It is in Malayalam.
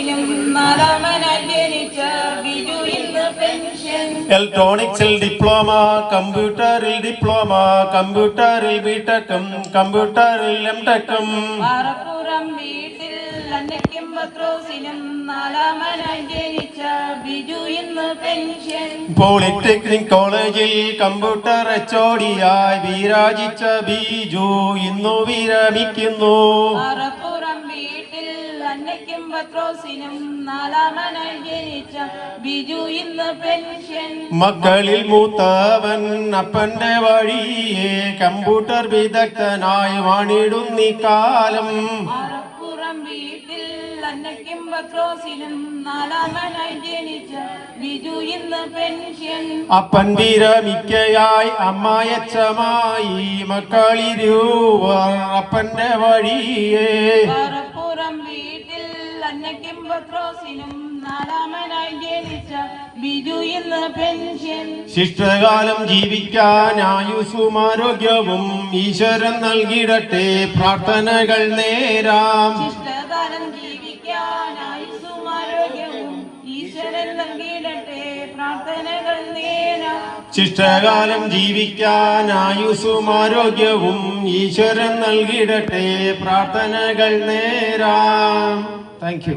ക്രോസിനും നാലാമനായി ജനിച്ച ബിജു ഇന്ന് പെൻഷൻ. ഇലക്ട്രോണിക്സിൽ ഡിപ്ലോമ, കമ്പ്യൂട്ടറിൽ ഡിപ്ലോമ, കമ്പ്യൂട്ടറിൽ ബിടെക്കും, കമ്പ്യൂട്ടറിൽ എംടെക്കും. പാറപ്പുറം വീട്ടിൽ അന്നയ്ക്കും പത്രോസിനും നാലാമനായി ജനിച്ച ബിജു ഇന്ന് പെൻഷൻ. പോളിടെക്നിക് കോളേജിൽ കമ്പ്യൂട്ടർ എച്ച്ഒഡിയായി വിരാജിച്ച ബിജു ഇന്നു വിരമിക്കുന്നു. പാറപ്പുറം വീട്ടിൽ അന്നയ്ക്കും പത്രോസിനും നാലാമനായി ജനിച്ച ബിജു ഇന്ന് പെൻഷൻ. മക്കളിൽ മൂത്തവൻ അപ്പന്റെ വഴിയെ കമ്പ്യൂട്ടർ വിദഗ്ധനായി വാണിടുന്നീ കാലം. പാറപ്പുറം വീട്ടിൽ അന്നയ്ക്കും പത്രോസിനും നാലാമനായി ജനിച്ച ബിജു ഇന്ന് പെൻഷൻ. അപ്പൻ വിരമിക്കയായി അമ്മായച്ചമായി മക്കളിരുവർ അപ്പന്റെ വഴിയെ. പാറപ്പുറം വീട്ടിൽ അന്നയ്ക്കും പത്രോസിനും നാലാമനായി ജനിച്ച ബിജു ഇന്ന് പെൻഷൻ. ശിഷ്ടകാലം ജീവിക്കാൻ ആയുസ്സും ആരോഗ്യവും ഈശ്വരൻ നൽകിടട്ടെ, പ്രാർത്ഥനകൾ നേരാം. ശിഷ്ടകാലം ജീവിക്കാൻ ആയുസ്സും ആരോഗ്യവും ഈശ്വരൻ നൽകിയിടട്ടെ, പ്രാർത്ഥനകൾ നേരാം. ശിഷ്ടകാലം ജീവിക്കാൻ ആയുസ്സും ആരോഗ്യവും ഈശ്വരൻ നൽകിടട്ടെ, പ്രാർത്ഥനകൾ നേരാം. Thank you.